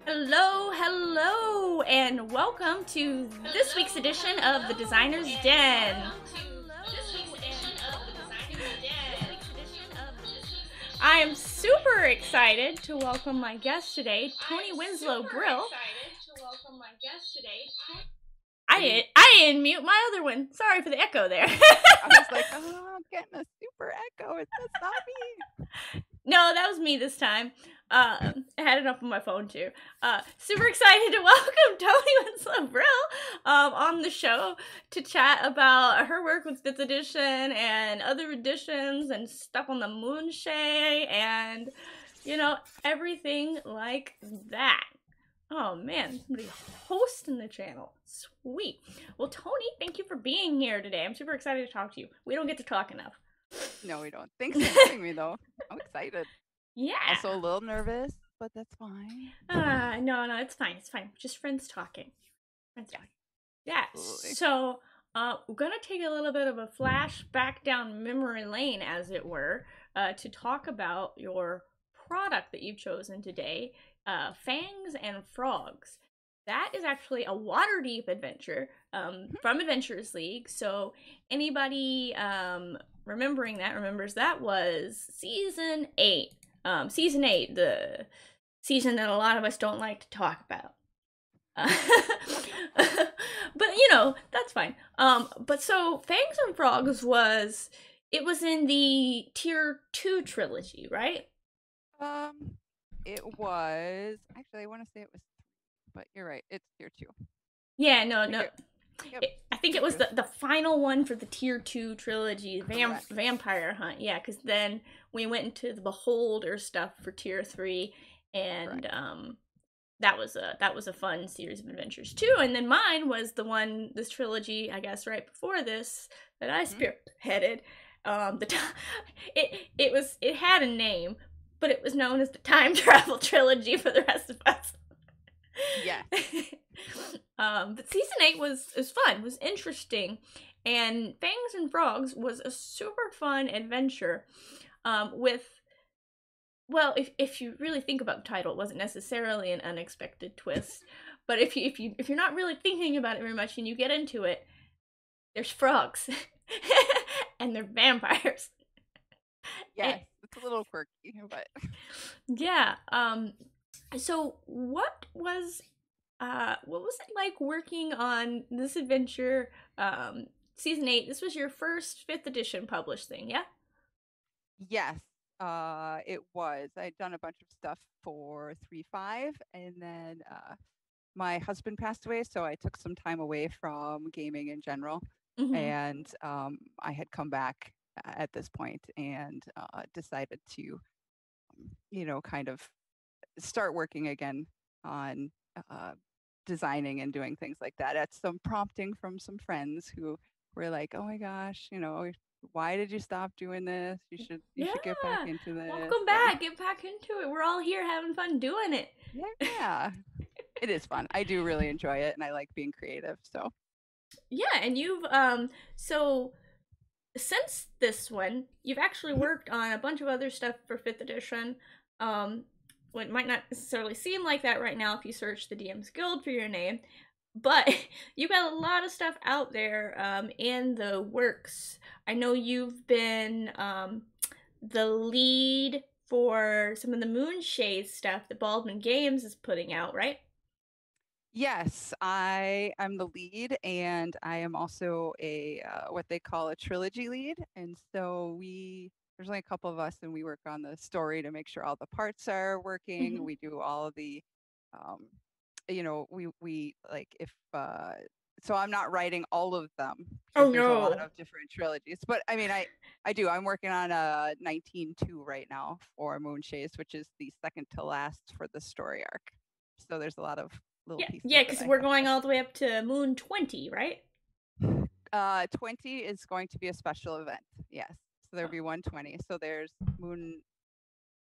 Hello, hello, and welcome to this week's edition of the Designer's Den. I am super excited to welcome my guest today, Toni Winslow-Brill. I didn't mute my other one. Sorry for the echo there. I was like, oh, I'm getting a super echo. That's not me. No, that was me this time. I had it up on my phone too. Super excited to welcome Toni Winslow-Brill on the show to chat about her work with 5th edition and other editions and stuff on the Moonshay and, everything like that. Oh man, somebody hosting the channel. Sweet. Well, Toni, thank you for being here today. I'm super excited to talk to you. We don't get to talk enough. No, we don't. Thanks for having me, though. I'm excited. Yeah. Also a little nervous, but that's fine. No, it's fine. It's fine. Just friends talking. Talking. Yeah. Absolutely. So, we're gonna take a little bit of a flashback down memory lane, as it were, to talk about your product that you've chosen today, Fangs and Frogs. That is actually a Waterdeep adventure from Adventurers League. So anybody remembers that was season 8. Season 8, the season that a lot of us don't like to talk about. But that's fine. But so Fangs and Frogs was in the tier 2 trilogy, right? It was actually I want to say it was 3, but you're right. It's tier 2. Yeah, no. Yep. I think it was the final one for the tier 2 trilogy, Vampire Hunt. Yeah, because then we went into the Beholder stuff for tier 3, and Correct. that was a fun series of adventures too. And then mine was this trilogy, I guess, right before this that I spearheaded. It had a name, but it was known as the Time Travel Trilogy for the rest of us. Yeah. But season 8 was fun, was interesting, and Fangs and Frogs was a super fun adventure. If you really think about the title, it wasn't necessarily an unexpected twist. But if you're not really thinking about it very much and you get into it, there's frogs, and they're vampires. Yes, it's a little quirky, but yeah. So what was it like working on this adventure? Season 8. This was your first 5th edition published thing, yeah? yes, it was. I'd done a bunch of stuff for 3.5, and then my husband passed away, so I took some time away from gaming in general, Mm-hmm. and I had come back at this point and decided to, kind of start working again on uh, designing and doing things like that. At some prompting from some friends who were like, "Oh my gosh, why did you stop doing this? You should get back Yeah. into this." Welcome back. Get back into it. We're all here having fun doing it. Yeah, it is fun. I do really enjoy it, and I like being creative. So Yeah, and you've so since this one, you've actually worked on a bunch of other stuff for 5th edition. It might not necessarily seem like that right now if you search the DM's Guild for your name, but you got a lot of stuff out there in the works. I know you've been the lead for some of the Moonshade stuff that Baldwin Games is putting out, right? yes, I am the lead, and I am also a what they call a trilogy lead. And so there's only a couple of us, and we work on the story to make sure all the parts are working. Mm-hmm. We do all of the, um, we like if so I'm not writing all of them Oh because there's a lot no. of different trilogies. But I mean, I do. I'm working on a 19.2 right now for Moonchase, which is the second to last for the story arc. So there's a lot of little Yeah, pieces yeah, that because I we're have going all the way up to Moon 20, right? 20 is going to be a special event. Yes. So there'll be 120. So there's Moon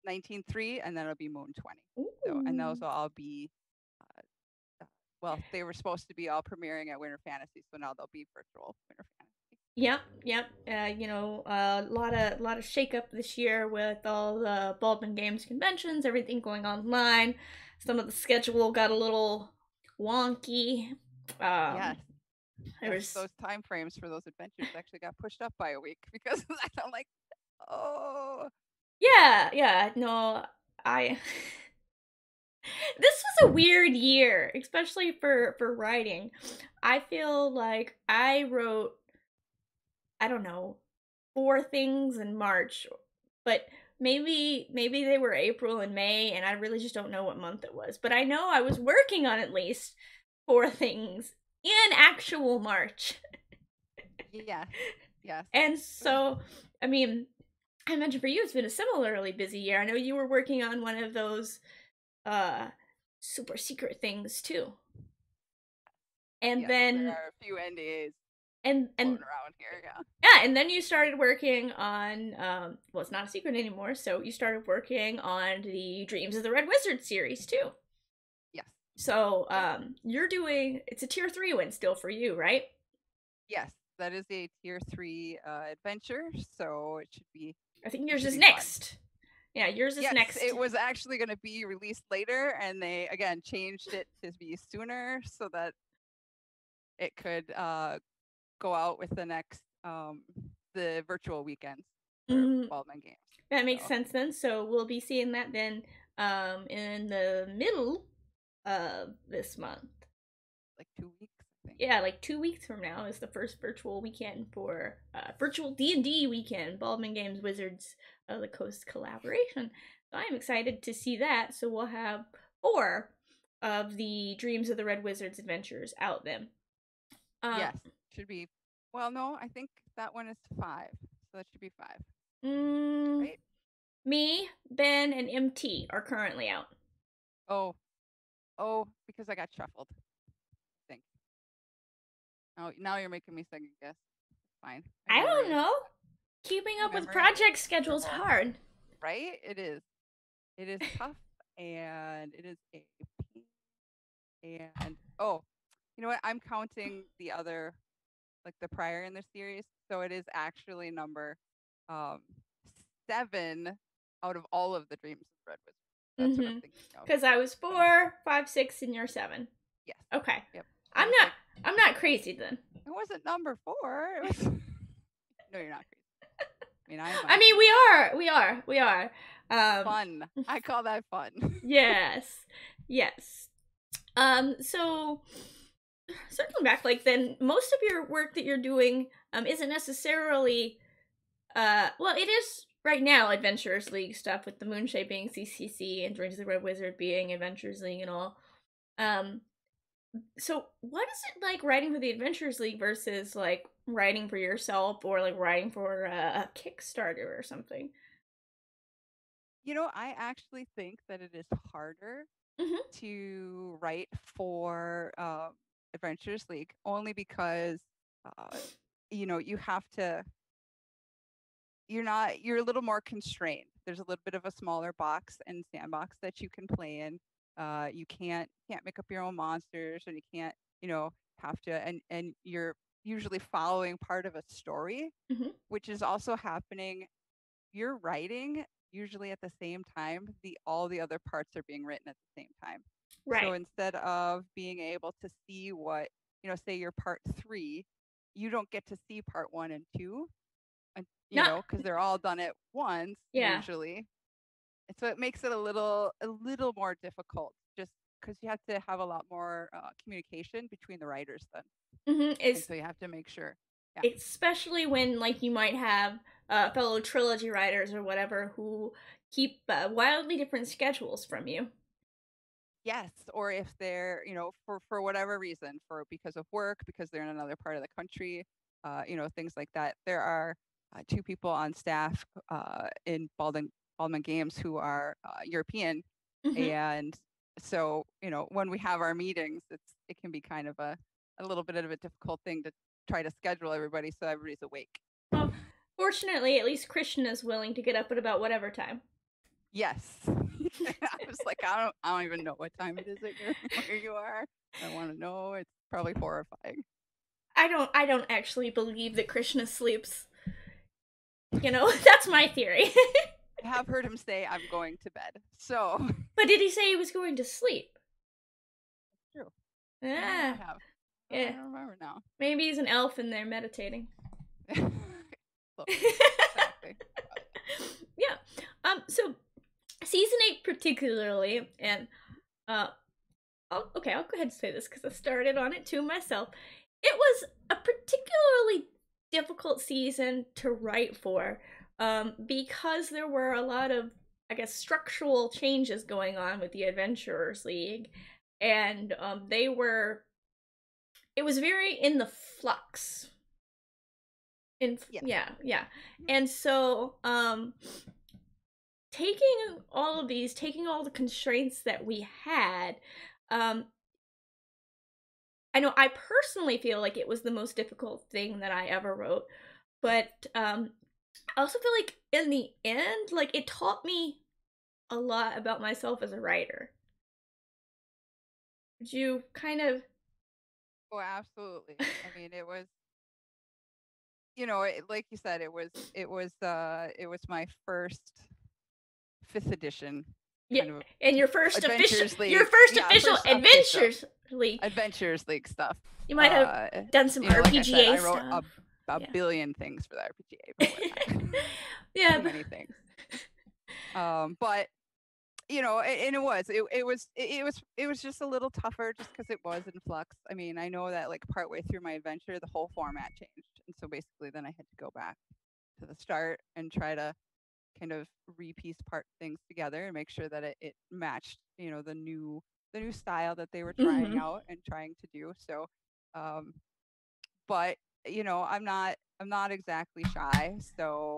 19.3 and then it'll be Moon 20. So, and those Ooh. will all be, well, they were supposed to be all premiering at Winter Fantasy. So now they'll be virtual Winter Fantasy. Yep, yep. A lot of shakeup this year with all the Baldwin Games conventions, everything going online. Some of the schedule got a little wonky. Yes. There Yes, was those time frames for those adventures actually got pushed up by a week because of that. I'm like, oh, yeah. No, I. This was a weird year, especially for writing. I feel like I wrote, I don't know, 4 things in March, but maybe they were April and May, and I really just don't know what month it was. But I know I was working on at least 4 things in actual March. yes, yes. And so, I mean, I mentioned for you it's been a similarly busy year. I know you were working on one of those uh super secret things too. And Yes, there then are a few NDAs and floating around here. Yeah. yeah, and then you started working on well, it's not a secret anymore, so you started working on the Dreams of the Red Wizard series too. Yes. So Yep. you're doing, it's a tier 3 win still for you, right? Yes, that is a tier 3 adventure, so I think it yours should is be fun. next. Yeah, yours is Yes, next. it was actually going to be released later, and they again changed it to be sooner so that it could go out with the virtual weekends for Mm, Baldwin Games. that makes So sense then. So we'll be seeing that then in the middle of this month. like 2 weeks, I think. Yeah, like 2 weeks from now is the first virtual weekend for virtual D&D weekend, Baldwin Games Wizards of the Coast collaboration. So I'm excited to see that. So we'll have 4 of the Dreams of the Red Wizards adventures out then. Yes, should be. Well, no, I think that one is 5, so that should be 5, mm, right? Me, Ben, and MT are currently out. Oh, oh, because I got shuffled. I think. Oh, now you're making me second guess. Fine. My I memory don't is know. Keeping my up with memory is project schedules terrible. hard. Right? It is. It is tough, and it is a pain. And oh, you know what? I'm counting the other, like the prior in the series, so it is actually number um 7 out of all of the Dreams of Red Wizard. That's what I'm thinking of. Because I was So 4, 5, 6, and you're 7. yes, Okay. yep. I I'm was not like, I'm not crazy then. it wasn't number 4. It was no, you're not crazy. I mean, I I might mean, be. we are. Fun. I call that fun. Yes. Yes. So circling back, like then most of your work that you're doing isn't necessarily well, it is right now Adventurers League stuff with the Moonshade being CCC and Dreams of the Red Wizard being Adventurers League and all. Um so what is it like writing for the Adventurers League versus like writing for yourself or like writing for a Kickstarter or something? You know, I actually think that it is harder Mhm. to write for Adventures League only because uh, you know you have to. You're a little more constrained. There's a little bit of a smaller box and sandbox that you can play in. You can't make up your own monsters, and you can't have to and you're usually following part of a story, Mhm. which is also happening. You're writing usually at the same time all the other parts are being written at the same time. So Right. instead of being able to see what, say you're part 3, you don't get to see part 1 and 2, Not because they're all done at once yeah. usually. And so it makes it a little more difficult just because you have to have a lot more communication between the writers then. And It's so you have to make sure. Yeah. especially when like you might have fellow trilogy writers or whatever who keep wildly different schedules from you. Yes, or if they're, for whatever reason, because of work, because they're in another part of the country, things like that. There are 2 people on staff in Baldwin Games who are European, Mm-hmm. and so when we have our meetings, it can be kind of a little bit of a difficult thing to try to schedule everybody so everybody's awake. Well, fortunately, at least Christian is willing to get up at about whatever time. Yes. I was like, I don't even know what time it is where you are. I want to know. It's probably horrifying. I don't actually believe that Krishna sleeps. You know, that's my theory. I have heard him say, "I'm going to bed." So But did he say he was going to sleep? true. Yeah. I have. I Yeah. don't remember now. Maybe he's an elf in there meditating. Exactly. Yeah. So season 8 particularly, and I'll go ahead and say this because I started on it too myself. It was a particularly difficult season to write for, because there were a lot of, I guess, structural changes going on with the Adventurers League, and it was very in the flux. Yeah. And so, taking all the constraints that we had, I know I personally feel like it was the most difficult thing that I ever wrote, but I also feel like in the end, like, it taught me a lot about myself as a writer. Would you kind of? Oh, absolutely. I mean, it was, like you said, it was my first 5th edition Yeah, kind of and your first official Adventures League. Adventures League stuff. You might have done some RPGA like I said, I wrote stuff. a billion things for the RPGA. Yeah, too many things. But and it was just a little tougher just because it was in flux. I mean, I know that like partway through my adventure, the whole format changed, and so basically then I had to go back to the start and try to kind of repiece part things together and make sure that it matched the new style that they were trying out and trying to do. So but I'm not exactly shy, so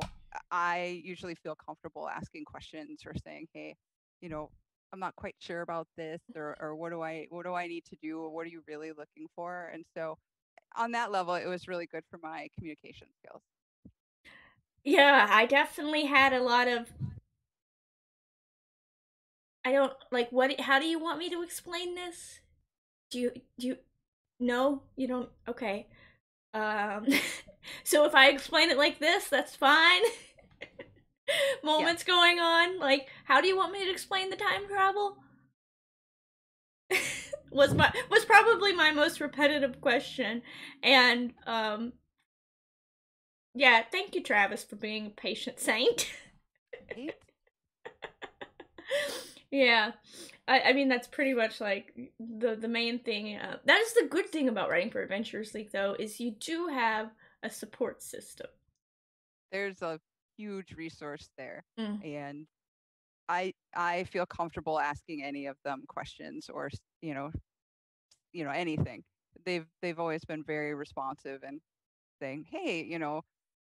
I usually feel comfortable asking questions or saying, hey, I'm not quite sure about this, or what do I need to do, or what are you really looking for? And so on that level, it was really good for my communication skills. Yeah, I definitely had a lot of. I don't like what. How do you want me to explain this? Do you? No, you don't. Okay. So if I explain it like this, that's fine. Moments going on. Like, how do you want me to explain the time travel? was probably my most repetitive question, and yeah, thank you, Travis, for being a patient saint. Yeah, I mean that's pretty much like the main thing. That is the good thing about writing for Adventurers League, though, is you do have a support system. There's a huge resource there, and I feel comfortable asking any of them questions or anything. They've always been very responsive and saying, hey,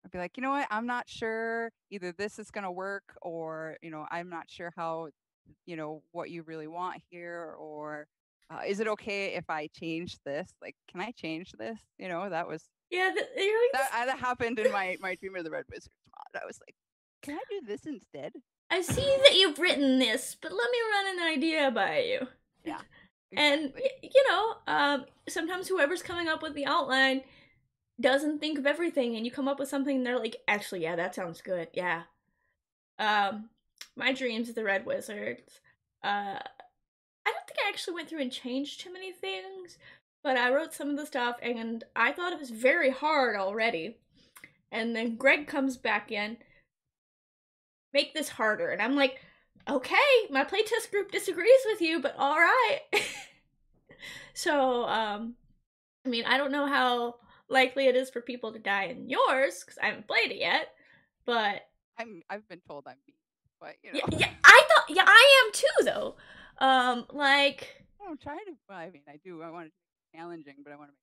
I'd be like, you know what, I'm not sure either this is going to work, or I'm not sure how what you really want here, or is it okay if I change this? Like, can I change this? That was that happened in my Dream of the Red Wizards mod. I was like, can I do this instead? I see that you've written this, but let me run an idea by you. Yeah. Exactly. And sometimes whoever's coming up with the outline doesn't think of everything, and you come up with something and they're like, actually, yeah, that sounds good. Yeah. My Dreams of the Red Wizards. I don't think I actually went through and changed too many things, but I wrote some of the stuff and I thought it was very hard already. And then Greg comes back in, make this harder. And I'm like, okay, my playtest group disagrees with you, but all right. So, I mean, I don't know how likely it is for people to die in yours, because I haven't played it yet, but I've been told I'm mean, but yeah, I am too, though. Like, I'm trying to. Well, I mean, I do. I want it to be challenging, but I want to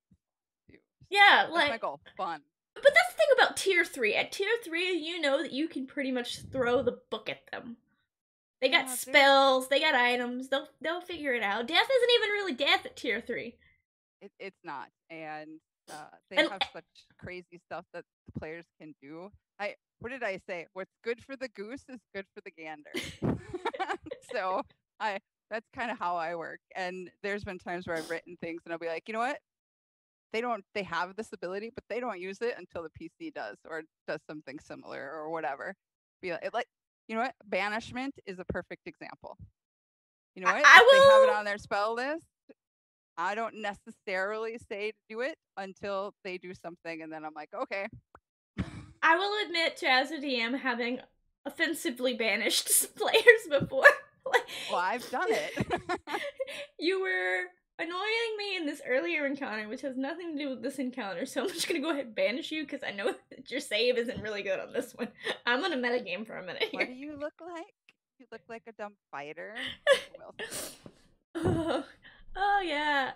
make it fun too. Yeah, that's my goal. Fun. But that's the thing about tier 3. At tier 3, you know that you can pretty much throw the book at them. They got spells, they got items. They'll figure it out. Death isn't even really death at tier 3. It's not, and they have such crazy stuff that the players can do. What did I say? What's good for the goose is good for the gander. So that's kind of how I work. And there's been times where I've written things and I'll be like, you know what? they have this ability, but they don't use it until the PC does or does something similar or whatever. Be like, you know what? Banishment is a perfect example. You know what? If they have it on their spell list, I don't necessarily say to do it until they do something, and then I'm like, okay. I will admit to, as a DM, having offensively banished players before. Well, I've done it. You were annoying me in this earlier encounter, which has nothing to do with this encounter, so I'm just gonna go ahead and banish you because I know that your save isn't really good on this one. I'm gonna metagame for a minute here. What do you look like? You look like a dumb fighter. Oh yeah.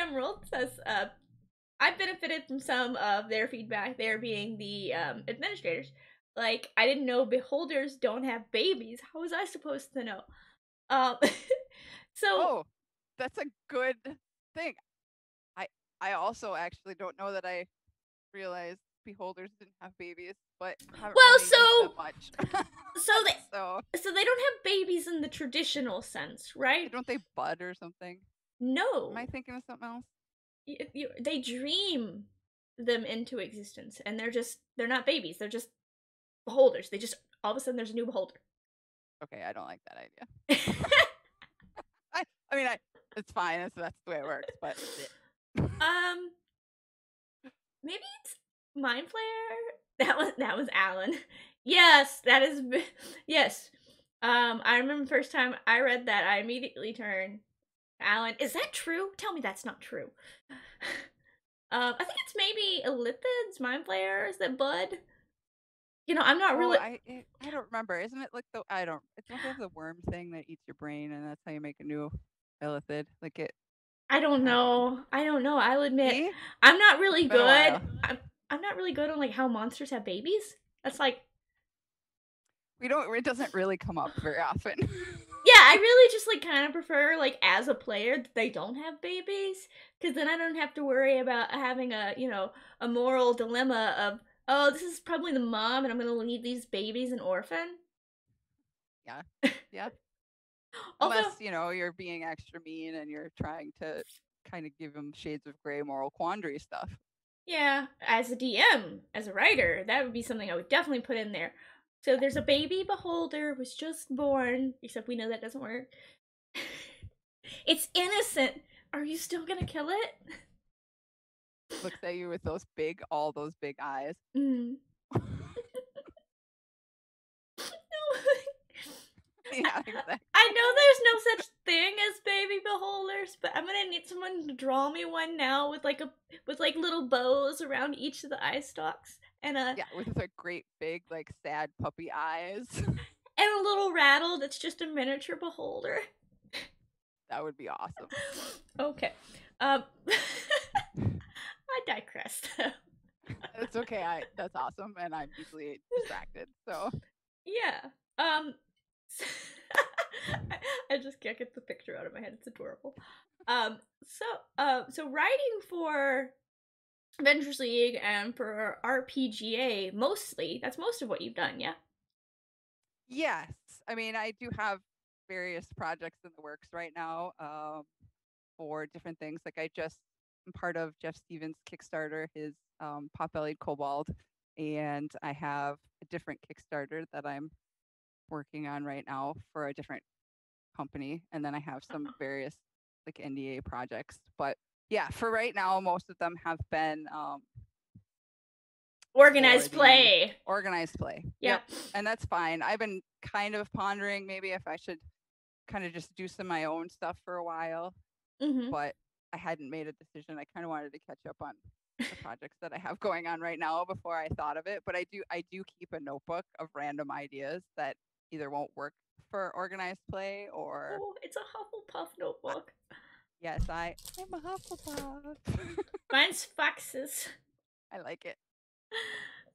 Emerald says, I benefited from some of their feedback, there being the administrators. Like, I didn't know beholders don't have babies. How was I supposed to know? Oh, that's a good thing. I also actually don't know that I realized beholders didn't have babies, but haven't really used them much. So they don't have babies in the traditional sense, right? Don't they bud or something? No. Am I thinking of something else? They dream them into existence, and they're not babies. They're just beholders. They just, all of a sudden there's a new beholder. Okay, I don't like that idea. I mean, it's fine. That's the way it works. But maybe it's Mind Flayer. That was Alan. Yes, that is. Yes. I remember the first time I read that, I immediately turned to Alan. Is that true? Tell me that's not true. I think it's maybe Elithid's Mind Flayer. Is that Bud? You know, I'm not really. I don't remember. Isn't it like the It's not the worm thing that eats your brain, and that's how you make a new Illithid. Like it. I don't know. I'll admit, see? I'm not really good. I'm not really good on like how monsters have babies. That's like, it doesn't really come up very often. Yeah, I really just like kind of prefer, like, as a player that they don't have babies, because then I don't have to worry about having a moral dilemma of, oh, this is probably the mom and I'm gonna leave these babies an orphan. Yeah. Unless, you're being extra mean and you're trying to kind of give them shades of gray moral quandary stuff. Yeah, as a DM, as a writer, that would be something I would definitely put in there. So there's a baby beholder was just born, except we know that doesn't work. It's innocent. Are you still gonna kill it? Looks at you with all those big eyes. Yeah, exactly. I know there's no such thing as baby beholders, but I'm gonna need someone to draw me one now with little bows around each of the eye stalks, and with like great big like sad puppy eyes, and a little rattle that's just a miniature beholder. That would be awesome. Okay, I digress. It's okay. That's awesome, and I'm easily distracted. So yeah. I just can't get the picture out of my head. It's adorable. So writing for Adventures League and for RPGA mostly, that's most of what you've done, yeah? Yes. I mean, I do have various projects in the works right now for different things. Like I'm part of Jeff Stevens' Kickstarter, his Pot-Bellied Kobold, and I have a different Kickstarter that I'm working on right now for a different company, and then I have some various like NDA projects. But yeah, for right now, most of them have been organized play. Yep. And that's fine. I've been kind of pondering maybe if I should kind of just do some of my own stuff for a while, but I hadn't made a decision. I kind of wanted to catch up on the projects that I have going on right now before I thought of it. But I do keep a notebook of random ideas that either won't work for organized play or... Oh, it's a Hufflepuff notebook. Yes, I'm a Hufflepuff. Mine's foxes. I like it.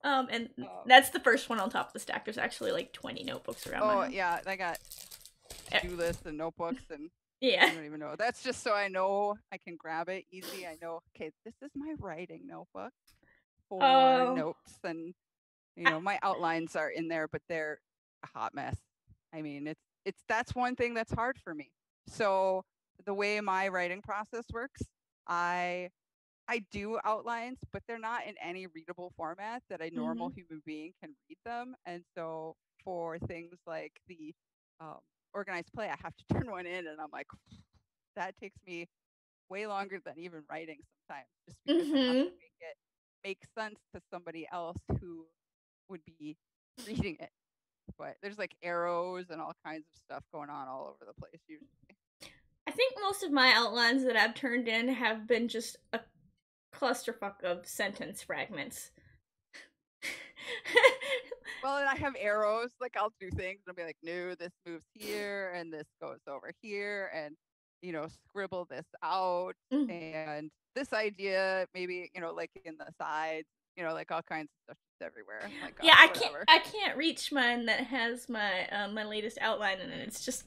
And that's the first one on top of the stack. There's actually like 20 notebooks around. Oh, yeah, I got to-do lists and notebooks and... Yeah. I don't even know. That's just so I know I can grab it easy. I know, okay, this is my writing notebook for notes, and my outlines are in there, but they're a hot mess. I mean, that's one thing that's hard for me. So the way my writing process works, I do outlines, but they're not in any readable format that a normal human being can read them. And so for things like the um, organized play, I have to turn one in, and I'm like, that takes me way longer than even writing sometimes, just because I have to make it make sense to somebody else who would be reading it. But there's like arrows and all kinds of stuff going on all over the place usually. I think most of my outlines that I've turned in have been just a clusterfuck of sentence fragments. Well, and I have arrows, like I'll do things and I'll be like, no, this moves here and this goes over here, and scribble this out, and this idea maybe, like in the sides, like all kinds of stuff just everywhere. Like, yeah, whatever. I can't reach mine that has my my latest outline in it. It's just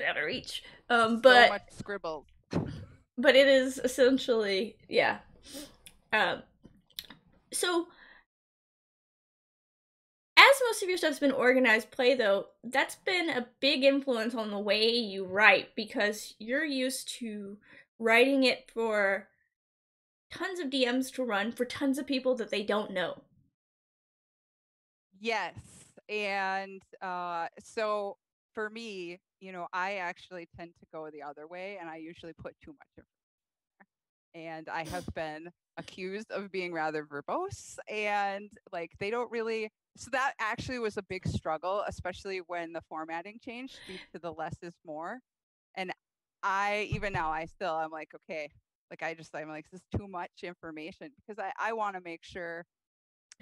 out of reach. But so much scribbles. But it is essentially, yeah. So as most of your stuff's been organized play, though, that's been a big influence on the way you write, because you're used to writing it for tons of DMs to run for tons of people that they don't know. Yes. And so for me, I actually tend to go the other way, and I usually put too much information. And I have been accused of being rather verbose, and like they don't really. So that actually was a big struggle, especially when the formatting changed due to the less is more. And even now, I'm like, okay, like I'm like, this is too much information, because I want to make sure.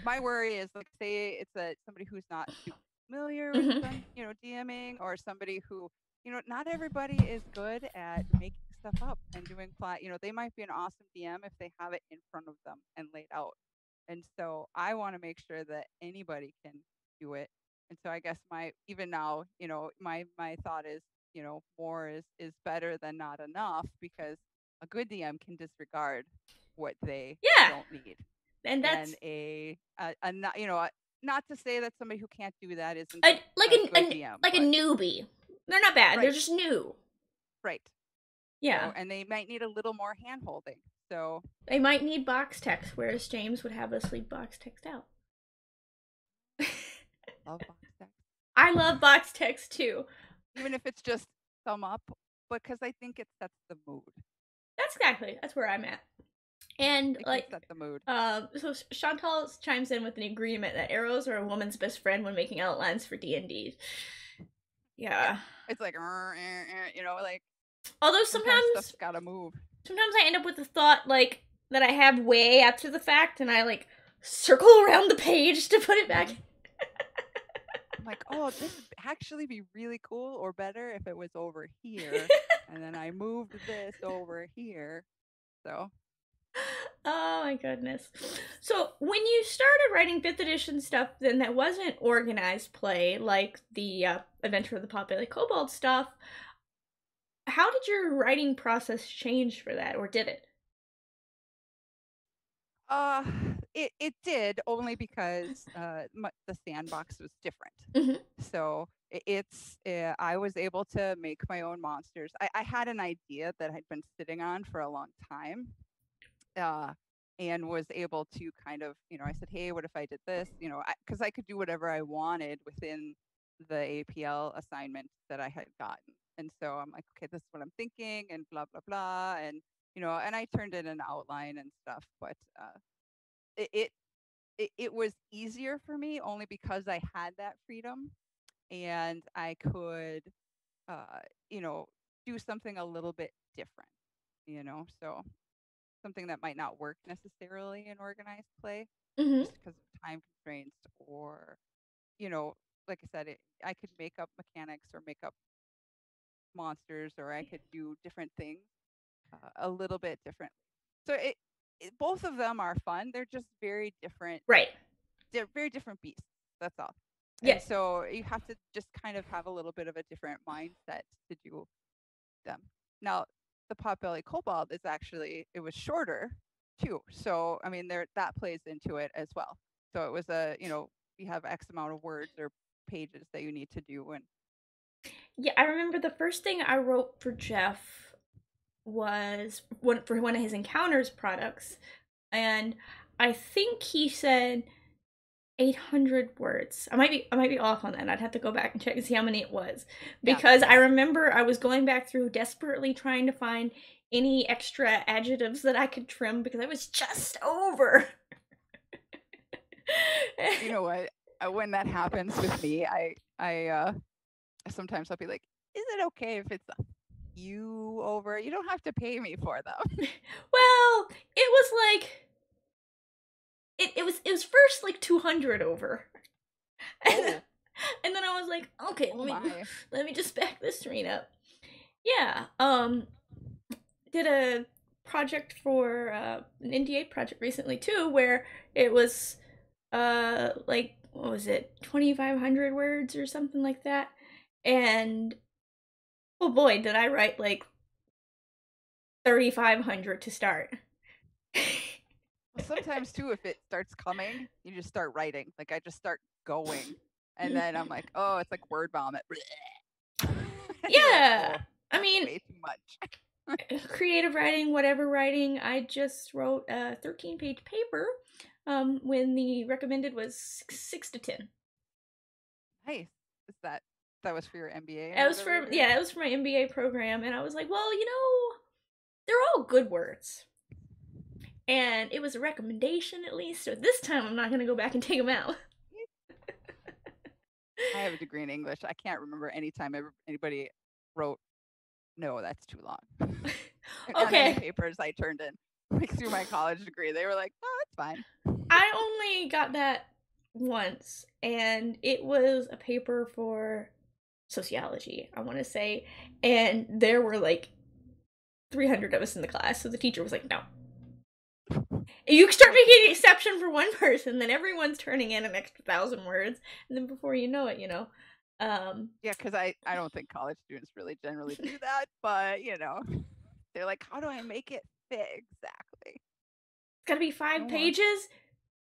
My worry is, like, say it's somebody who's not super familiar with DMing, or somebody who, not everybody is good at making stuff up and doing plot. They might be an awesome DM if they have it in front of them and laid out. And so I want to make sure that anybody can do it. And so I guess even now, my thought is, more is better than not enough, because a good DM can disregard what they don't need. And that's not to say that somebody who can't do that isn't like a good DM, like a newbie. They're not bad. Right. They're just new. Right. Yeah. So, and they might need a little more hand holding. So they might need box text, whereas James would have us leave box text out. Love box text. I love box text too. Even if it's just thumb up, because I think it sets the mood. That's where I'm at. And it like set the mood. So Chantal chimes in with an agreement that arrows are a woman's best friend when making outlines for D&D. Yeah. It's like, like. Although sometimes stuff's gotta move. Sometimes I end up with a thought like that I have way after the fact, and I like circle around the page to put it back. I'm like, oh, this would actually be really cool, or better if it was over here, and then I moved this over here. So. Oh my goodness. So when you started writing 5th edition stuff, then that wasn't organized play like the Adventure of the Potbelly Kobold stuff, how did your writing process change for that, or did it? It did, only because the sandbox was different. Mm-hmm. So I was able to make my own monsters. I had an idea that I'd been sitting on for a long time. And was able to kind of, I said, hey, what if I did this? Because I could do whatever I wanted within the APL assignment that I had gotten. And so I'm like, okay, this is what I'm thinking, and blah, blah, blah. And, and I turned in an outline and stuff. But it was easier for me only because I had that freedom, and I could, do something a little bit different, so something that might not work necessarily in organized play, just because of time constraints, or, like I said, I could make up mechanics or make up monsters, or I could do different things a little bit different. So both of them are fun. They're just very different. Right. They're very different beasts. That's all. Yes. And so you have to just kind of have a little bit of a different mindset to do them. Now, the Potbelly Kobold is actually, it was shorter too. So, I mean, that plays into it as well. So it was you have X amount of words or pages that you need to do. And Yeah, I remember the first thing I wrote for Jeff was for one of his Encounters products, and I think he said 800 words. I might be off on that. I'd have to go back and check and see how many it was, Yeah. because I remember I was going back through desperately trying to find any extra adjectives that I could trim because I was just over. You know what? When that happens with me, I sometimes I'll be like, "Is it okay if it's a few over? You don't have to pay me for them." Well, it was like it was first like 200 over. Oh, And then I was like, okay, oh my. let me just back this screen up. Yeah, did a project for an NDA project recently too, where it was like, what was it, 2,500 words or something like that, and oh boy, did I write like 3,500 to start. Well, sometimes too, if it starts coming, you just start writing. Like I just start going, and then I'm like, oh, it's like word vomit. You're like, Yeah, oh, I that's mean, way too much. creative writing, whatever writing. I just wrote a 13-page paper when the recommended was 6 to 10. Nice. Is that was for your MBA or It was whatever you're for doing? yeah, it was for my MBA program, and I was like, well, they're all good words, and it was a recommendation at least. So this time, I'm not gonna go back and take them out. I have a degree in English. I can't remember any time anybody wrote, no, that's too long. On any Okay, papers I turned in, like through my college degree, they were like, oh, it's fine. I only got that once, and it was a paper for sociology, I want to say, and there were like 300 of us in the class, so the teacher was like, no. You start making an exception for one person, then everyone's turning in an extra 1,000 words, and then before you know it, Yeah, because I don't think college students really generally do that, but they're like, how do I make it fit exactly? it's gotta be No five more. pages.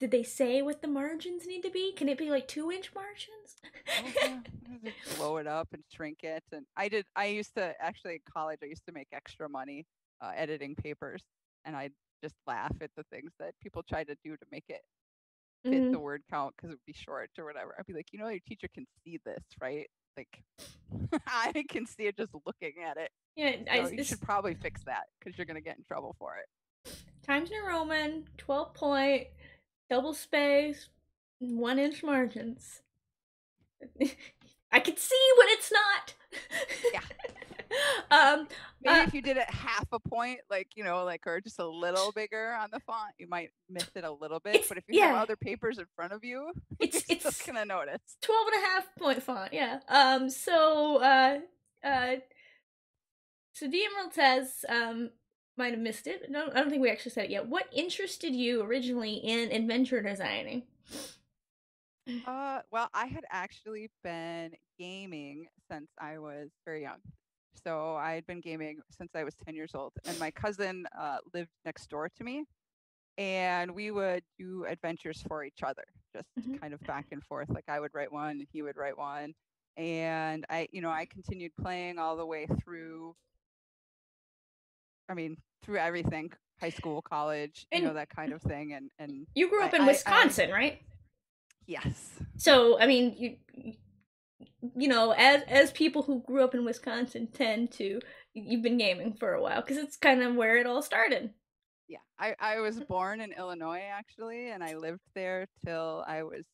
Did they say what the margins need to be? Can it be like 2-inch margins? Oh yeah, just blow it up and shrink it. And I used to actually in college. I used to make extra money editing papers, and I just laugh at the things that people try to do to make it fit Mm, the word count because it would be short or whatever. I'd be like, your teacher can see this, right? Like, I can see it just looking at it. yeah, So you should probably fix that because you're gonna get in trouble for it. Times New Roman, 12 point, double space, 1-inch margins. I can see when it's not. Yeah. um, Maybe if you did it half a point, or just a little bigger on the font, you might miss it a little bit. But if you have other papers in front of you, you're still gonna notice. 12.5 point font, yeah. So D Emerald says, might have missed it. No, I don't think we actually said it yet. What interested you originally in adventure designing? Well, I had actually been gaming since I was very young. So I had been gaming since I was 10 years old, and my cousin lived next door to me, and we would do adventures for each other, just kind of back and forth. Like I would write one, and he would write one, and I continued playing all the way through. I mean, through everything, high school, college, And that kind of thing, and you grew up in I Wisconsin, right? yes. So, I mean, as people who grew up in Wisconsin tend to, you've been gaming for a while because it's kind of where it all started. Yeah, I was born in Illinois actually, and I lived there till I was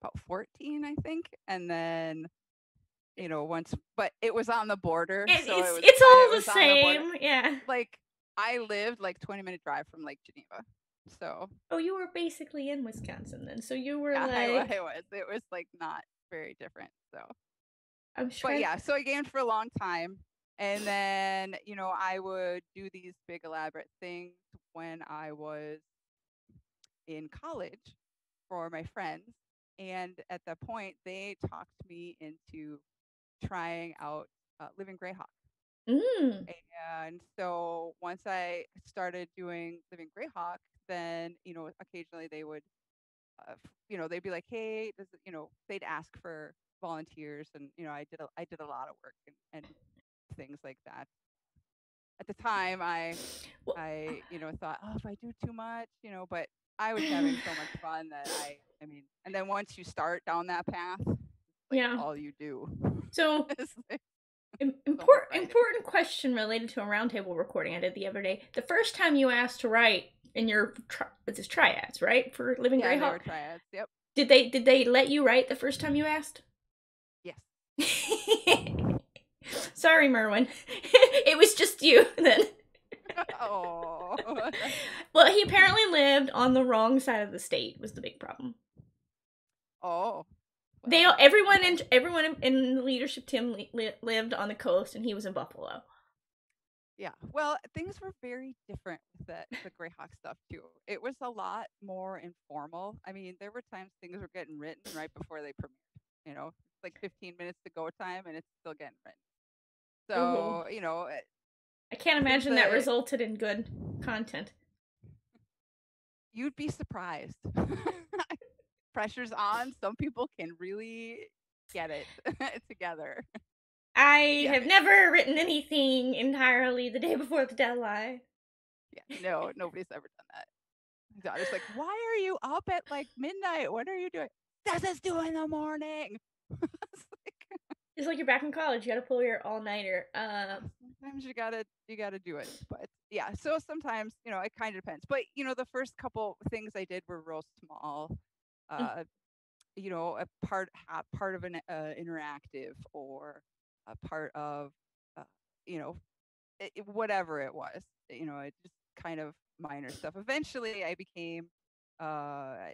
about 14, I think, and then but it was on the border, so It's all it the was on the border. same, yeah. Like I lived like 20-minute drive from Lake Geneva, so Oh, you were basically in Wisconsin then, so you were yeah, like, it was like not very different. So, I'm but trying. yeah, so I gamed for a long time. And then, I would do these big elaborate things when I was in college for my friends. And at that point, they talked me into trying out Living Greyhawk. Mm. And so once I started doing Living Greyhawk, then, occasionally they would, they'd be like, hey, they'd ask for volunteers, and I did a lot of work and things like that. At the time, Well, thought, oh, if I do too much, but I was having so much fun that I mean, and then once you start down that path, like yeah. all you do. So is like important question related to a roundtable recording I did the other day. The first time you asked to write in your it's triads, right, for Living yeah, they Greyhawk? were triads. Yep. Did they let you write the first time you asked? Yes. Sorry, Merwin. It was just you then. Oh. Well, he apparently lived on the wrong side of the state. Was the big problem. Oh. Well, everyone in the leadership team lived on the coast, and he was in Buffalo. Yeah. Well, things were very different with the Greyhawk stuff too. It was a lot more informal. I mean, there were times things were getting written right before they premiered. It's like 15 minutes to go time, and it's still getting written. So, I can't imagine that resulted in good content. You'd be surprised. Pressure's on. Some people can really get it together. I have never written anything entirely the day before the deadline. Yeah, no, nobody's ever done that. My daughter's like, why are you up at like midnight? What are you doing? This is 2 a.m. It's like you're back in college. You gotta pull your all-nighter. Sometimes you gotta do it. But yeah, so sometimes, it kind of depends. But, the first couple things I did were real small. A part of an interactive, or a part of, whatever it was. It just kind of minor stuff. Eventually, I became. I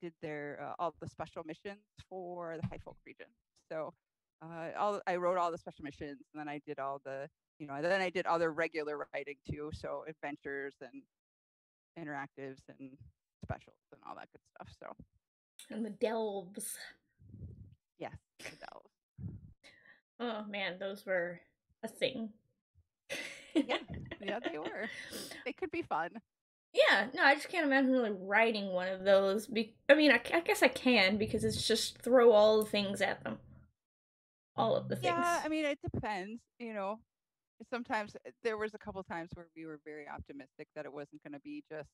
did their all the special missions for the High Folk region. So, I wrote all the special missions, and then I did all the, then I did other regular writing too. So adventures and interactives and specials and all that good stuff. So. And the delves. Yes, the delves. Oh man, those were a thing. Yeah, they were. They could be fun. Yeah, no, I just can't imagine really writing one of those. I mean, I guess I can, because it's just throw all the things at them. All of the things. Yeah, I mean, it depends. Sometimes there was a couple times where we were very optimistic that it wasn't going to be just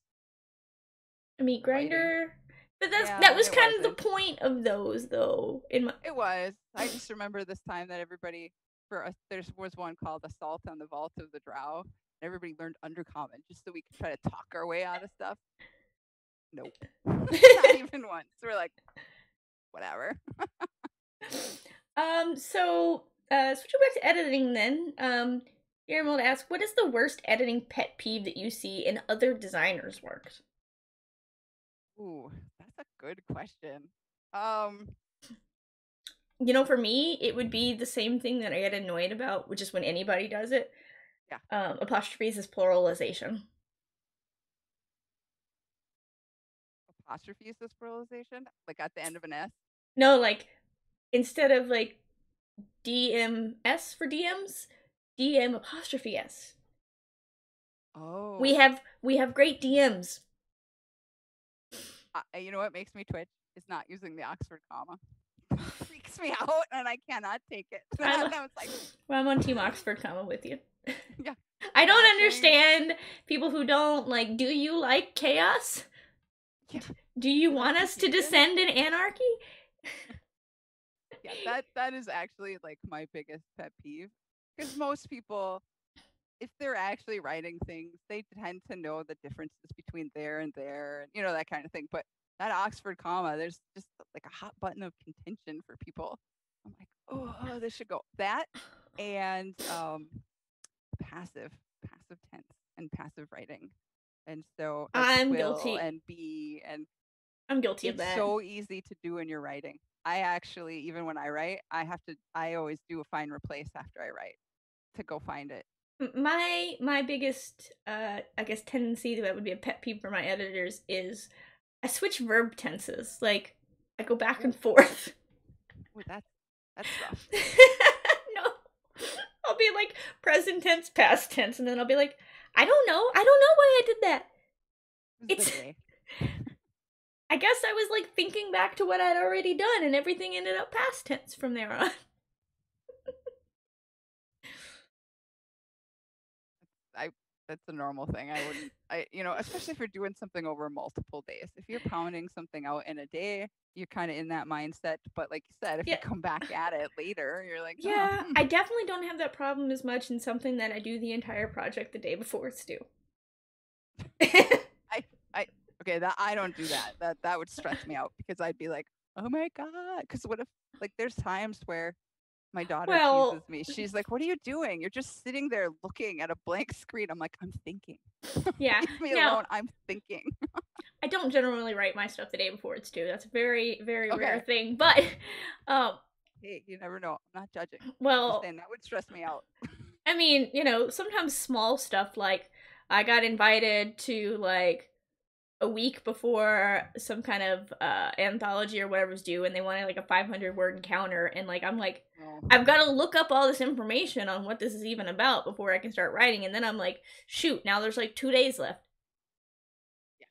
a meat grinder. But that was kind of the point of those, though. It was. I just remember this time that everybody, there was one called Assault on the Vault of the Drow. And everybody learned Undercommon just so we could try to talk our way out of stuff. Nope. Not even once. We're like, whatever. So switching back to editing then, Guillermo asks, what is the worst editing pet peeve that you see in other designers' works? Ooh, that's a good question. For me, it would be the same thing that I get annoyed about, which is when anybody does it. Yeah. Apostrophes is pluralization. Apostrophes is pluralization? Like at the end of an S? No, like instead of like DMS for DMs, DM apostrophe S. Oh. We have great DMs. You know what makes me twitch? Is not using the Oxford comma. Freaks me out, and I cannot take it. I'm on Team Oxford comma with you. Yeah. I don't understand people who don't like. Do you like chaos? Yeah. Do you want us to descend in anarchy? Yeah, that is actually like my biggest pet peeve, because most people, if they're actually writing things, they tend to know the differences between there and there, and that kind of thing. But that Oxford comma, there's just like a hot button of contention for people. I'm like, oh, this should go. That and passive tense and passive writing. And so I'm will guilty. And be, and I'm guilty of that. It's so easy to do in your writing. I actually, even when I write, I always do a find replace after I write to go find it. My biggest I guess tendency that would be a pet peeve for my editors is I switch verb tenses. Like I go back and forth. Well, that's rough. No. I'll be like present tense, past tense, and then I'll be like, I don't know why I did that. I guess I was like thinking back to what I'd already done, and everything ended up past tense from there on. I That's a normal thing. I wouldn't, especially if you're doing something over multiple days. If you're pounding something out in a day, you're kind of in that mindset. But like you said, if you Yeah. come back at it later, you're like, oh, Yeah, I definitely don't have that problem as much in something that I do the entire project the day before it's due. I okay, that I don't do that. That would stress me out because I'd be like, oh my god. Because what if, like, there's times where my daughter teases Well, me. She's like, what are you doing? You're just sitting there looking at a blank screen. I'm like, I'm thinking. yeah. Leave me Now, alone. I'm thinking. I don't generally write my stuff the day before it's due. That's a very, very rare Okay. thing. But, um, Hey, you never know. I'm not judging. I'm just well, saying that would stress me out. I mean, sometimes small stuff like I got invited to like a week before some kind of anthology or whatever's due, and they wanted like a 500-word encounter, and like I'm like, Oh. I've got to look up all this information on what this is even about before I can start writing, and then I'm like, shoot, now there's like 2 days left. Yeah.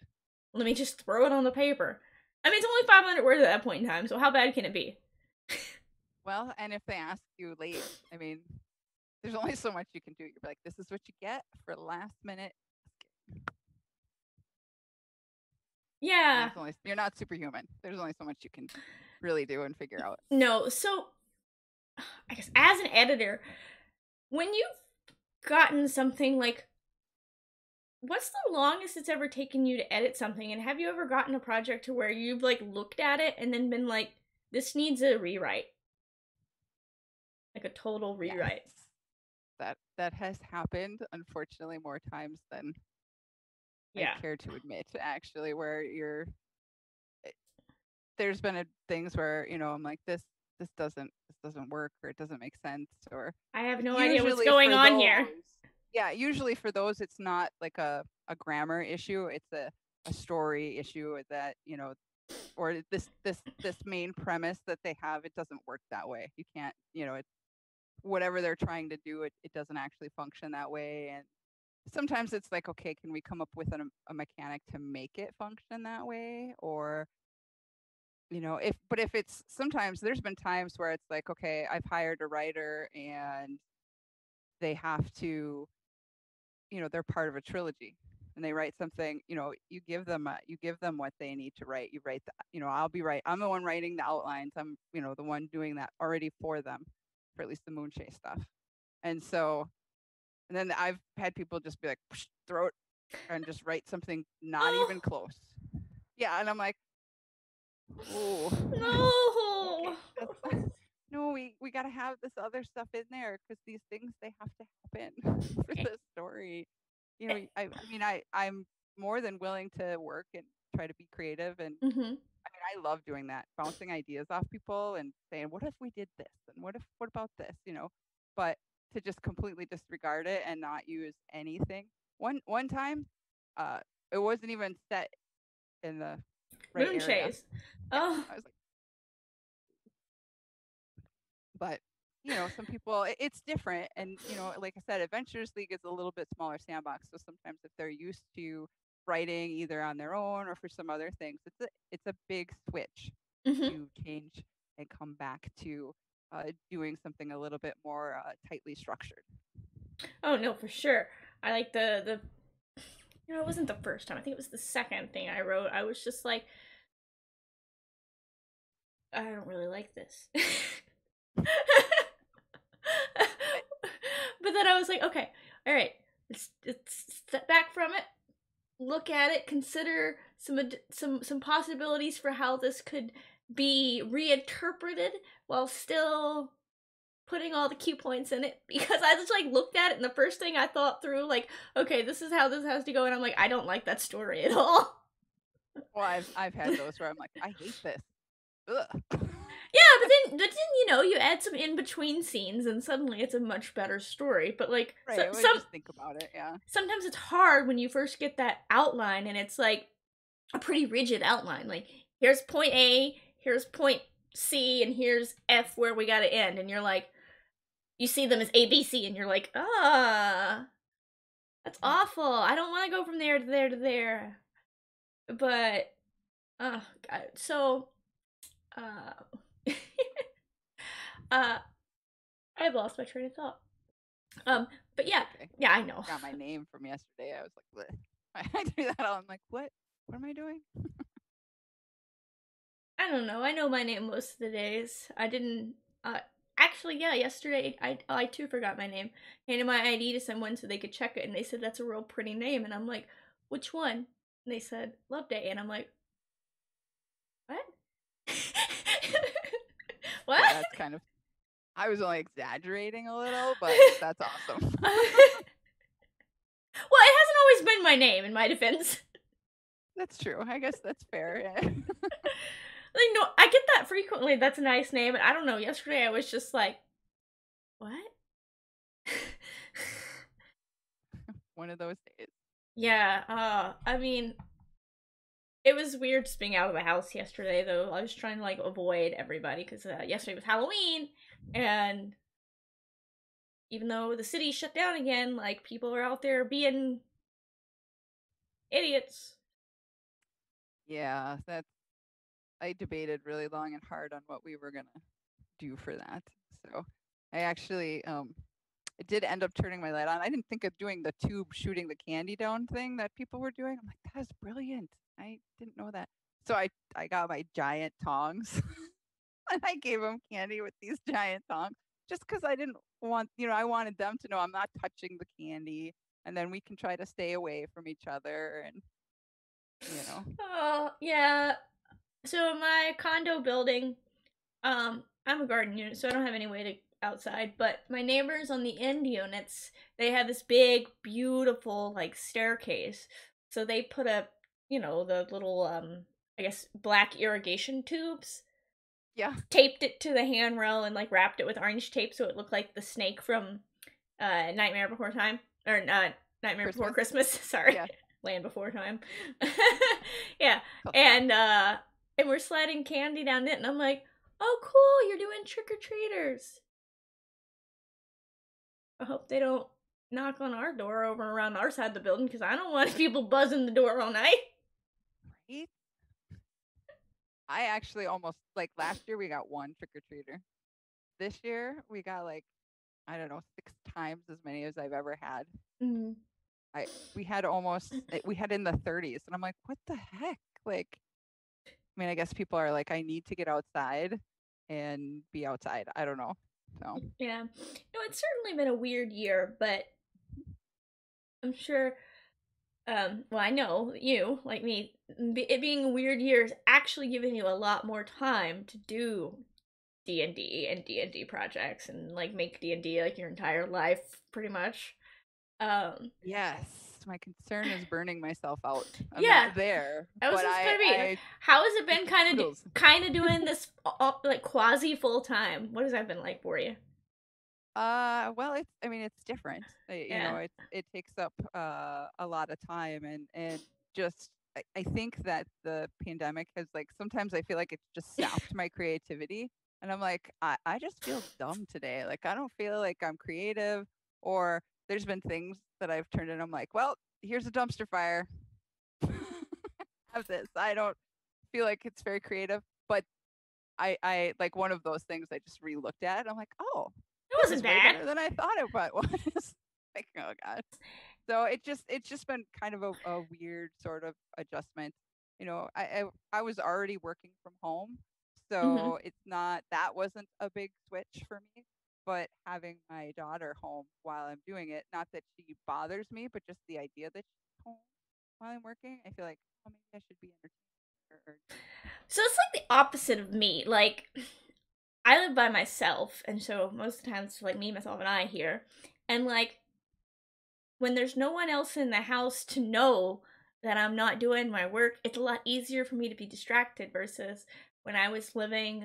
Let me just throw it on the paper. I mean, it's only 500 words at that point in time, so how bad can it be? Well, and if they ask you late, I mean, there's only so much you can do. You're like, this is what you get for last minute. Yeah. You're not superhuman. There's only so much you can really do and figure out. No, so I guess as an editor, when you've gotten something like, what's the longest it's ever taken you to edit something? And have you ever gotten a project to where you've like looked at it and then been like, this needs a rewrite? Like a total rewrite. Yes. That has happened, unfortunately, more times than Yeah. I care to admit, actually, where there's been things where, I'm like, this doesn't work, or it doesn't make sense, or I have no idea what's usually going for on those, here. yeah, usually for those it's not like a grammar issue, it's a story issue that, or this main premise that they have, it doesn't work that way. You can't, it's whatever they're trying to do, it doesn't actually function that way. And sometimes it's like, okay, can we come up with a mechanic to make it function that way? Or, if it's, sometimes there's been times where it's like, okay, I've hired a writer and they have to, they're part of a trilogy and they write something, you give them what they need to write. You write that, I'm the one writing the outlines. I'm, the one doing that already for them, for at least the Moonchase stuff. And so, and then I've had people just be like, throw it and just write something not even close. Yeah. And I'm like, oh, No. okay. No, we got to have this other stuff in there because these things, they have to happen for the story. I'm more than willing to work and try to be creative. And Mm-hmm. I love doing that, bouncing ideas off people and saying, what if we did this? And what about this? But to just completely disregard it and not use anything. One time, it wasn't even set in the right area. Moonchase. Oh. I was like, but some people, it's different. And like I said, Adventures League is a little bit smaller sandbox, so sometimes if they're used to writing either on their own or for some other things, it's a big switch to change and come back to doing something a little bit more tightly structured. Oh no, for sure. I like the it wasn't the first time. I think it was the second thing I wrote. I was just like, I don't really like this. But then I was like, okay, all right, let's step back from it, look at it, consider some possibilities for how this could be reinterpreted while still putting all the key points in it, because I just like looked at it and the first thing I thought through, like, okay, this is how this has to go, and I'm like, I don't like that story at all. Well, I've had those where I'm like, I hate this. Ugh. Yeah, but then you add some in between scenes and suddenly it's a much better story. But like, Right, just think about it. Yeah. Sometimes it's hard when you first get that outline and it's like a pretty rigid outline. Like, here's point A, here's point C, and here's F where we gotta end. And you're like, you see them as A, B, C, and you're like, that's awful. I don't want to go from there to there to there. But Oh god. So uh uh I've lost my train of thought. But It's yeah, okay. yeah, I know. Got my name from yesterday. I was like, bleh. I do that all. I'm like, what? What am I doing? I don't know. I know my name most of the days. I didn't. Uh, Actually, yeah. Yesterday, I too forgot my name. Handed my ID to someone so they could check it, and they said that's a real pretty name, and I'm like, which one? And they said Loveday, and I'm like, what? What? Yeah, that's kind of. I was only exaggerating a little, but that's awesome. Well, it hasn't always been my name. In my defense, That's true. I guess that's fair. like no, I get that frequently. That's a nice name, and I don't know. Yesterday, I was just like, what? One of those days. Yeah, I mean, it was weird just being out of the house yesterday, though. I was trying to, like, avoid everybody, because yesterday was Halloween, and even though the city shut down again, like, people are out there being idiots. Yeah, that's. I debated really long and hard on what we were gonna do for that. So I actually I did end up turning my light on. I didn't think of doing the tube shooting the candy down thing that people were doing. I'm like, that's brilliant. I didn't know that. So I got my giant tongs and I gave them candy with these giant tongs just because I didn't want, I wanted them to know I'm not touching the candy, and then we can try to stay away from each other and, you know. Oh, yeah. So, in my condo building, I'm a garden unit, so I don't have any way to outside, but my neighbors on the end units, they have this big, beautiful, like, staircase. So they put the little, I guess, black irrigation tubes, Yeah. taped it to the handrail and, like, wrapped it with orange tape so it looked like the snake from Nightmare Before Time. Or, Nightmare Before Christmas, sorry. Yeah. Land Before Time. Yeah. Cool. And we're sliding candy down it, and I'm like, oh, cool, you're doing trick-or-treaters. I hope they don't knock on our door over and around our side of the building, because I don't want people buzzing the door all night. Right? I actually almost, like, last year we got one trick-or-treater. This year we got, like, I don't know, 6 times as many as I've ever had. Mm-hmm. We had in the 30s, and I'm like, what the heck? Like, I mean, I guess people are like, I need to get outside and be outside. I don't know. So Yeah. It's certainly been a weird year, but I'm sure, well, I know that you, like me, it being a weird year is actually giving you a lot more time to do D&D and D&D projects and, like, make D&D, like, your entire life, pretty much. yes, my concern is burning myself out. I'm Yeah. not there, I was but just gonna be. How has it been kind of doing this like quasi full time? What has that been like for you? Well, it's different. You know, it takes up a lot of time, and just I think that the pandemic has, like, sometimes I feel like it's just sapped my creativity, and I'm like, I just feel dumb today. Like, I don't feel like I'm creative, or there's been things that I've turned in. I'm like, well, here's a dumpster fire. Have this. I don't feel like it's very creative, but I like one of those things I just re-looked at. I'm like, oh, It this wasn't is way bad. better than I thought it was. Like, oh god. So it's just been kind of a weird sort of adjustment. You know, I was already working from home, so that wasn't a big switch for me. But having my daughter home while I'm doing it, not that she bothers me, but just the idea that she's home while I'm working, I feel like, oh, maybe I should be entertained. So it's like the opposite of me. Like, I live by myself, and so most of the time it's like me, myself, and I here. And, like, when there's no one else in the house to know that I'm not doing my work, it's a lot easier for me to be distracted versus when I was living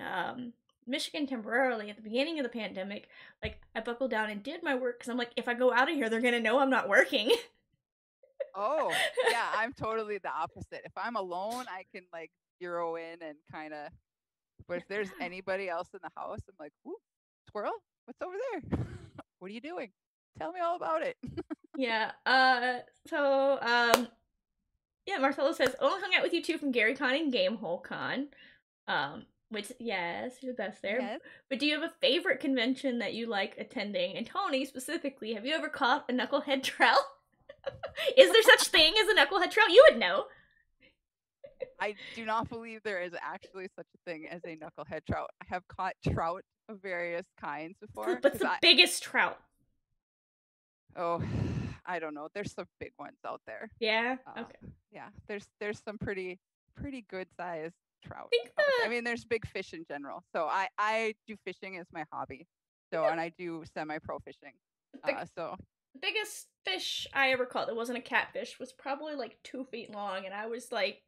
Michigan temporarily at the beginning of the pandemic. Like, I buckled down and did my work because I'm like, if I go out of here, they're gonna know I'm not working. Oh, yeah, I'm totally the opposite. If I'm alone, I can, like, zero in and kind of. But if there's anybody else in the house, I'm like, ooh, squirrel, what's over there? What are you doing? Tell me all about it. Yeah. So Yeah, Marcelo says, only hung out with you two from GaryCon and GameholeCon. Which, yes, you're the best there. Yes. But do you have a favorite convention that you like attending? And Toni, specifically, have you ever caught a knucklehead trout? Is there such thing as a knucklehead trout? You would know. I do not believe there is actually such a thing as a knucklehead trout. I have caught trout of various kinds before. What's the biggest trout? Oh, I don't know. There's some big ones out there. Yeah. Okay. Yeah, there's some pretty good sized trout. I mean, there's big fish in general. So I do fishing as my hobby. So and I do semi-pro fishing. So the biggest fish I ever caught that wasn't a catfish was probably like 2 feet long, and I was like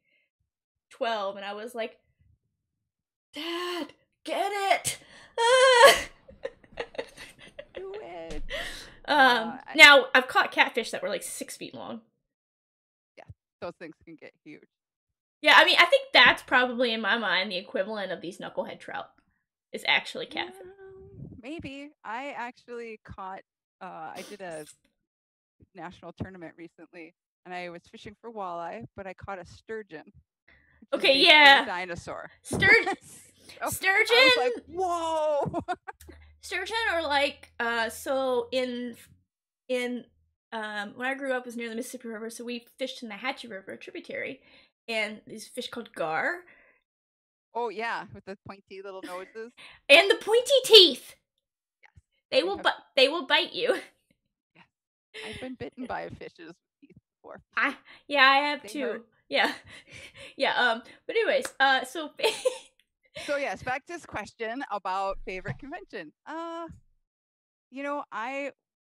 12, and I was like, Dad, get it! Do it. Now I've caught catfish that were like 6 feet long. Yeah, those things can get huge. Yeah, I mean, I think that's probably in my mind the equivalent of these knucklehead trout is actually catfish. Maybe. I actually caught. I did a national tournament recently, and I was fishing for walleye, but I caught a sturgeon. Okay, yeah. A dinosaur. Sturgeon. Sturgeon. I was like, whoa. Sturgeon are like so in when I grew up was near the Mississippi River, so we fished in the Hatchie River, a tributary, and these fish called gar. Oh yeah, with the pointy little noses and the pointy teeth. Yes, they will bite you. Yeah, I've been bitten by fishes with teeth before. I have too. Hurt. Yeah. But anyways, so yes, back to this question about favorite convention. I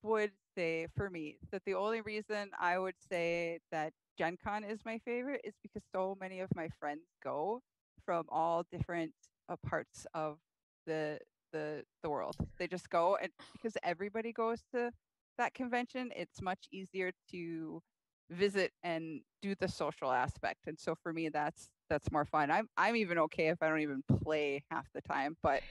would say for me that the only reason I would say that Gen Con is my favorite is because so many of my friends go from all different parts of the world. They just go, and because everybody goes to that convention, it's much easier to visit and do the social aspect. And so for me, that's more fun. I'm even okay if I don't even play half the time, but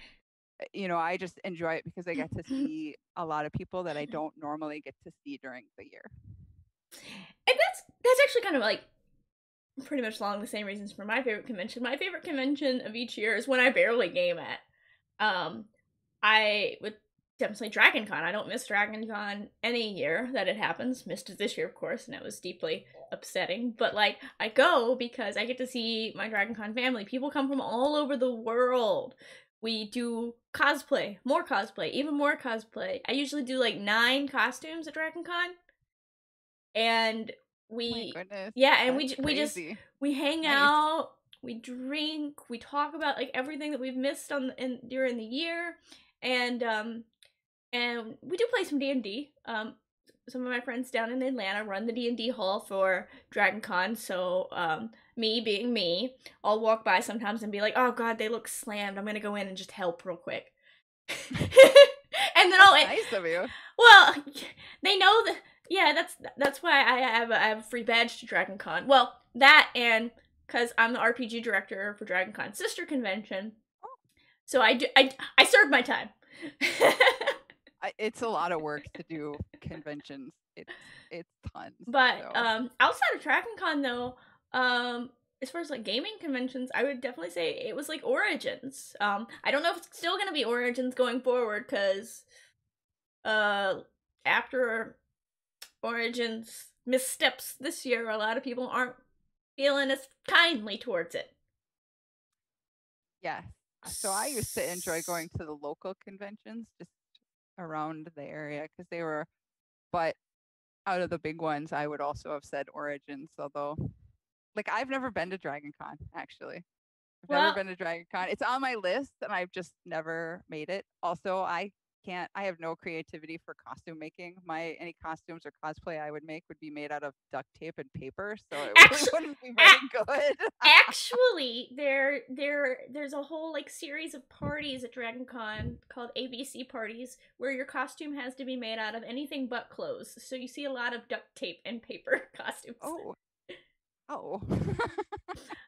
I just enjoy it because I get to see a lot of people that I don't normally get to see during the year. And that's actually kind of like pretty much along the same reasons for my favorite convention. My favorite convention of each year is when I barely game at. I would definitely Dragon Con. I don't miss Dragon Con any year that it happens. Missed it this year, of course, and it was deeply upsetting. But like, I go because I get to see my Dragon Con family. People come from all over the world. We do cosplay, more cosplay, even more cosplay. I usually do like 9 costumes at Dragon Con. And we we hang out, we drink, we talk about like everything that we've missed during the year, and we do play some D&D. Some of my friends down in Atlanta run the D&D hall for Dragon Con, so me being me, I'll walk by sometimes and be like, oh god, they look slammed, I'm gonna go in and just help real quick. And then nice of you. Well, they know that. Yeah, that's why I have a free badge to Dragon Con. Well, that and because I'm the RPG director for Dragon Con sister convention, so I serve my time. It's a lot of work to do conventions. It's tons. But outside of Dragon Con though, as far as like gaming conventions, I would definitely say it was like Origins. I don't know if it's still gonna be Origins going forward because after Origins missteps this year, a lot of people aren't feeling as kindly towards it. Yeah. So I used to enjoy going to the local conventions just around the area because they were, but out of the big ones, I would also have said Origins, although like I've never been to Dragon Con, actually. I've never been to Dragon Con. It's on my list and I've just never made it. Also, I have no creativity for costume making. Any costumes or cosplay I would make would be made out of duct tape and paper, so it really wouldn't be very good. Actually, there's a whole like series of parties at Dragon Con called ABC parties where your costume has to be made out of anything but clothes. So you see a lot of duct tape and paper costumes. Oh.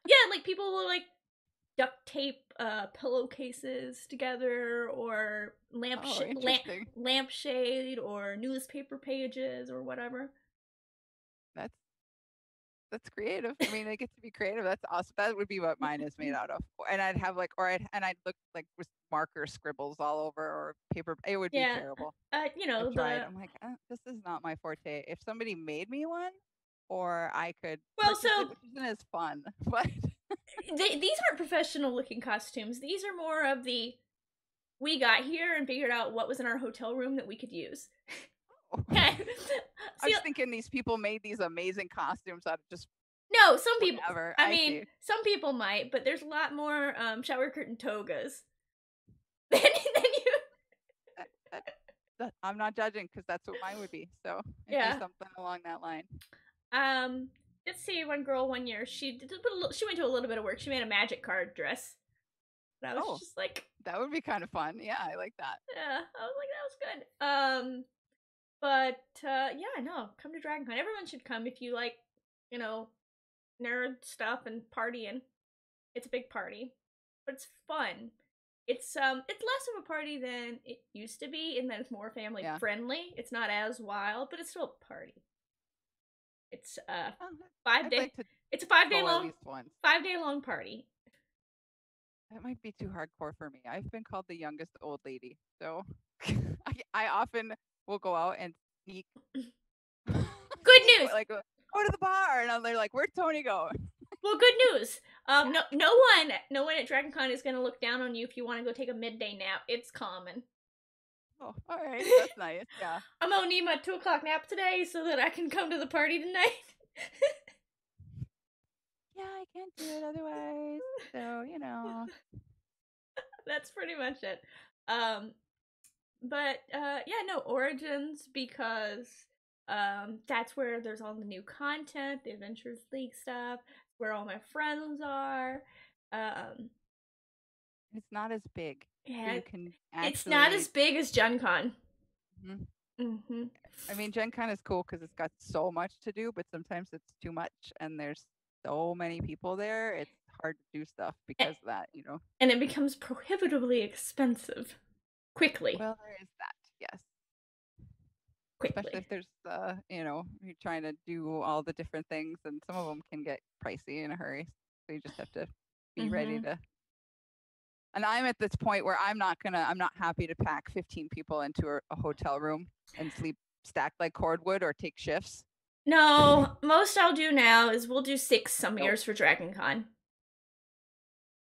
Yeah, like people will like duct tape pillowcases together, or lampshade or newspaper pages or whatever. That's creative. I mean, they get to be creative. That's awesome. That would be what mine is made out of. And I'd have like, I'd look like with marker scribbles all over or paper. It would be Yeah. terrible. You know, I've tried. I'm like, this is not my forte. If somebody made me one, or I could purchase it, which isn't as fun, but these aren't professional looking costumes. These are more of the we got here and figured out what was in our hotel room that we could use. I was thinking these people made these amazing costumes out of just no, some people. Whatever. I mean, some people might, but there's a lot more shower curtain togas than you. I'm not judging because that's what mine would be. So it'd be something along that line. Let's see. One girl one year she went to a little bit of work. She made a magic card dress. And I was just like, that would be kind of fun. Yeah, I like that. Yeah, I was like, that was good. But yeah, no, come to DragonCon. Everyone should come if you like, you know, nerd stuff and partying. It's a big party, but it's fun. It's less of a party than it used to be, and then it's more family friendly. It's not as wild, but it's still a party. It's 5 day. It's a 5 day long. 5 day long party. That might be too hardcore for me. I've been called the youngest old lady, so I often will go out and sneak. Good news. Like go to the bar, and they're like, "Where'd Toni go?" Well, good news. No one at DragonCon is gonna look down on you if you want to go take a midday nap. It's common. Oh, all right, that's nice. Yeah. I'm gonna need my 2 o'clock nap today so that I can come to the party tonight. Yeah, I can't do it otherwise. So, you know. That's pretty much it. But yeah, no, Origins, because that's where there's all the new content, the Adventures League stuff, where all my friends are. It's not as big. Yeah, so you can actually... It's not as big as Gen Con. I mean, Gen Con is cool because it's got so much to do, but sometimes it's too much, and there's so many people there. It's hard to do stuff because of that, you know. And it becomes prohibitively expensive quickly. Well, there is that, yes. Quickly. Especially if there's, you know, you're trying to do all the different things, and some of them can get pricey in a hurry. So you just have to be ready to. And I'm at this point where I'm not happy to pack 15 people into a hotel room and sleep stacked like cordwood or take shifts. No, most I'll do now is we'll do 6 some years for DragonCon.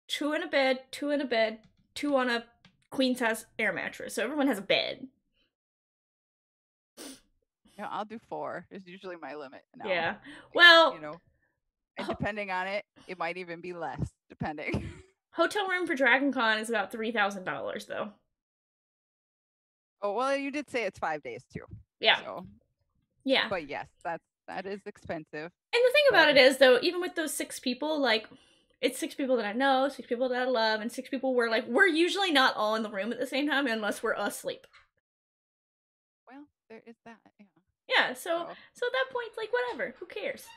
2 in a bed, 2 in a bed, 2 on a queen size air mattress, so everyone has a bed. Yeah, I'll do 4. Is usually my limit now. Yeah, well, you know, and depending on it, it might even be less, depending. Hotel room for DragonCon is about $3,000 though. Oh well, you did say it's 5 days too. Yeah. So. Yeah. But yes, that is expensive. And the thing about it is, though, even with those 6 people, like, it's 6 people that I know, 6 people that I love, and 6 people where, like, we're usually not all in the room at the same time unless we're asleep. Well, there is that, yeah. Yeah, so at that point, like, whatever, who cares?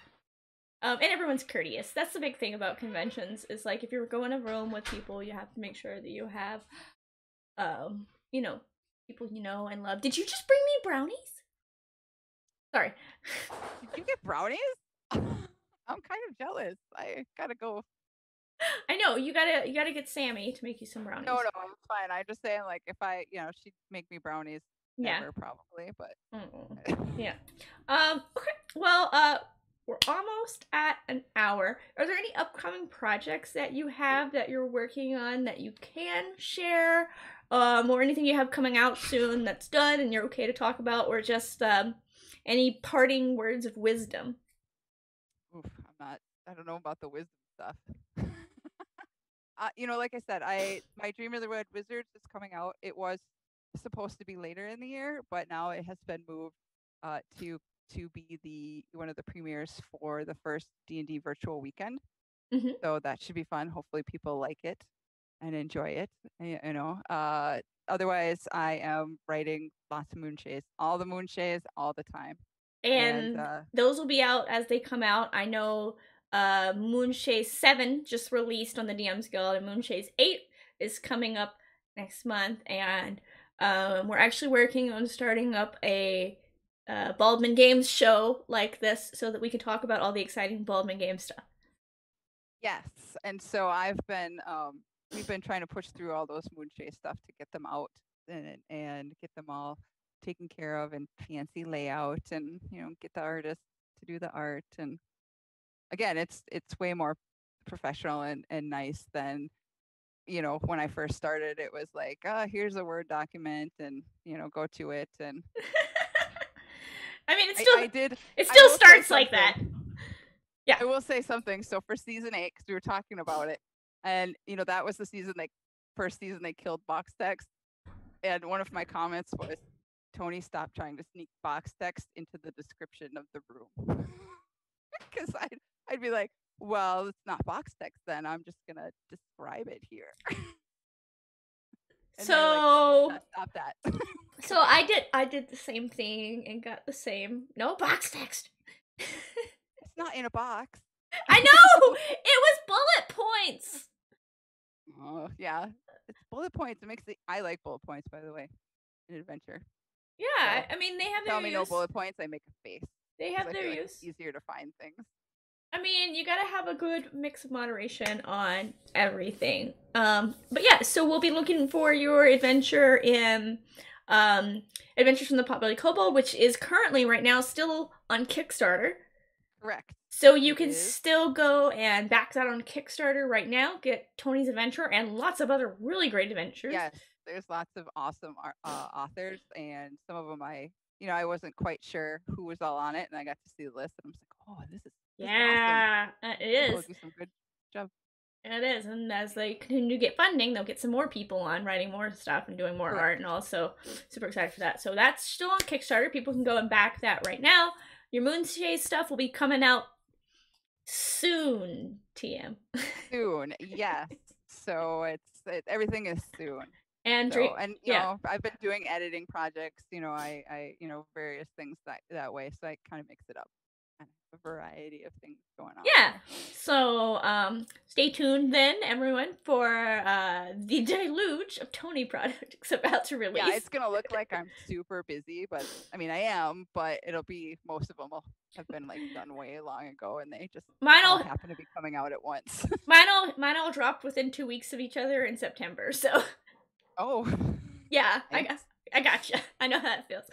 And everyone's courteous. That's the big thing about conventions, is, like, if you're going in a room with people, you have to make sure that you have, you know, people you know and love. Did you just bring me brownies? Sorry. Did you get brownies? I'm kind of jealous. I gotta go. I know, you gotta get Sammy to make you some brownies. No, I'm fine. I'm just saying, like, if I, you know, she'd make me brownies. Never, probably, but. Yeah. Okay. Well, we're almost at an hour. Are there any upcoming projects that you have that you're working on that you can share? Or anything you have coming out soon that's done and you're okay to talk about, or just any parting words of wisdom? Oof, I don't know about the wisdom stuff. You know, like I said, my Dream of the Red Wizards is coming out. It was supposed to be later in the year, but now it has been moved to be one of the premieres for the first D&D virtual weekend. So that should be fun. Hopefully people like it and enjoy it. You know, otherwise I am writing lots of Moonshays, all the Moonshays all the time. And those will be out as they come out. I know Moonshays 7 just released on the DM's Guild, and Moonshays 8 is coming up next month, and we're actually working on starting up a Baldwin Games show like this so that we can talk about all the exciting Baldwin Games stuff. Yes, and so we've been trying to push through all those Moonshade stuff to get them out and get them all taken care of and fancy layout, and get the artists to do the art. And again, it's way more professional and nice than when I first started. It was like, here's a Word document, and go to it. And I mean, it I still will say starts like that. something. Yeah. I will say something. So for season 8, because we were talking about it, and that was the first season they killed box text. And one of my comments was, Toni, stop trying to sneak box text into the description of the room. Because I'd be like, well, it's not box text then. I'm just gonna describe it here. And so like, stop that. So I did the same thing and got the same no box text. It's not in a box. I know! It was bullet points. Oh yeah, it's bullet points. It makes I like bullet points, by the way, in adventure. Yeah, so, I mean, they have their use. Tell me no bullet points, I make a face. They have their use. Like it's easier to find things. I mean, you gotta have a good mix of moderation on everything. But yeah, so we'll be looking for your adventure in Adventures from the Potbelly Kobold, which is currently right now still on Kickstarter. Correct. So you can still go and back that on Kickstarter right now. Get Toni's Adventure and lots of other really great adventures. Yes, there's lots of awesome authors, and some of them I wasn't quite sure who was all on it, and I got to see the list, and I was like, oh, this is awesome. It is. They'll do some good job. It is, and as they continue to get funding, they'll get some more people on writing more stuff and doing more art, and also super excited for that. So that's still on Kickstarter. People can go and back that right now. Your Moonshade stuff will be coming out soon, TM. Soon, yes. So everything is soon. And I've been doing editing projects. I various things that way. So it kind of mix it up. A variety of things going on. Yeah. So stay tuned then, everyone, for the deluge of Toni projects about to release. Yeah, it's gonna look like I'm super busy, but I mean I am, but it'll be, most of them will have been like done way long ago, and they just all happen to be coming out at once. mine all dropped within 2 weeks of each other in September. So. Oh. Yeah, I gotcha. I know how it feels.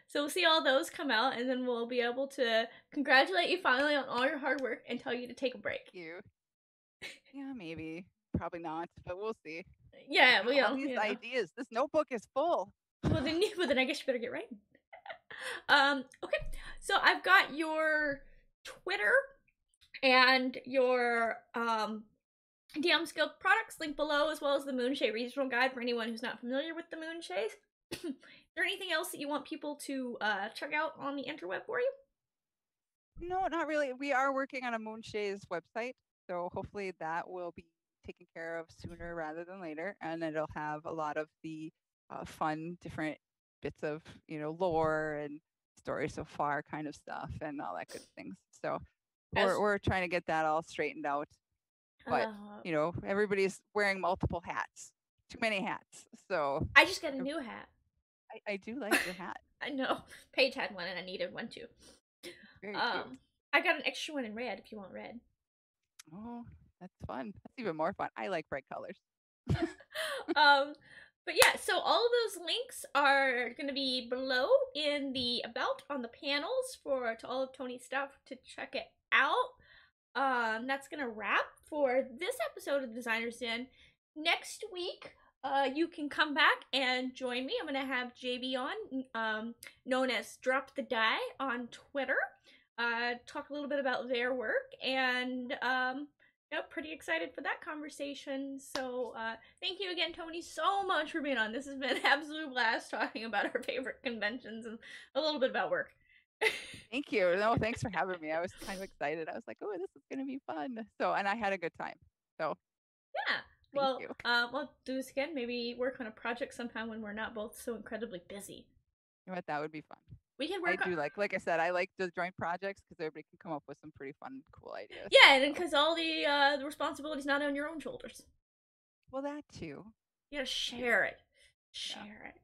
So we'll see all those come out, and then we'll be able to congratulate you finally on all your hard work and tell you to take a break. Thank you. Yeah, maybe. Probably not, but we'll see. Yeah, all these ideas. This notebook is full. Well, then I guess you better get writing. Okay. So I've got your Twitter and your DM Skill products linked below, as well as the Moonshade regional guide for anyone who's not familiar with the Moonshade. Is there anything else that you want people to check out on the interweb for you? No, not really. We are working on a Moonshade's website, so hopefully that will be taken care of sooner rather than later, and it'll have a lot of the fun, different bits of lore and story so far kind of stuff and all that good things. So we're trying to get that all straightened out. But everybody's wearing multiple hats. Too many hats. So I just got a new hat. I do like your hat. I know. Paige had one and I needed one too. Very cute. I got an extra one in red if you want red. Oh, that's fun. That's even more fun. I like bright colors. But yeah, so all of those links are going to be below in the about on the panels to all of Toni's stuff to check it out. That's going to wrap for this episode of Designer's Den. Next week, you can come back and join me. I'm going to have JB on, known as Drop the Die on Twitter. Talk a little bit about their work, and pretty excited for that conversation. So thank you again, Toni, so much for being on. This has been an absolute blast talking about our favorite conventions and a little bit about work. Thank you. No, thanks for having me. I was kind of excited. I was like, oh, this is going to be fun. And I had a good time. So yeah. Well, we'll do this again. Maybe work on a project sometime when we're not both so incredibly busy. You know what? That would be fun. We can work. Like I said, I like the joint projects because everybody can come up with some pretty fun, cool ideas. Yeah, and because all the responsibility's not on your own shoulders. Well, that too. You gotta share it. Share it.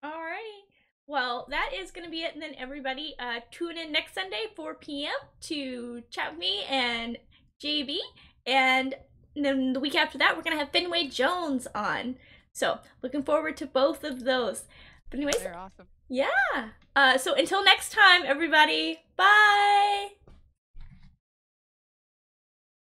Alrighty. Well, that is going to be it. And then everybody tune in next Sunday, 4 p.m. to chat with me and JB. And then the week after that, we're going to have Fenway Jones on. So looking forward to both of those. But anyways, They're awesome. yeah. So until next time, everybody. Bye.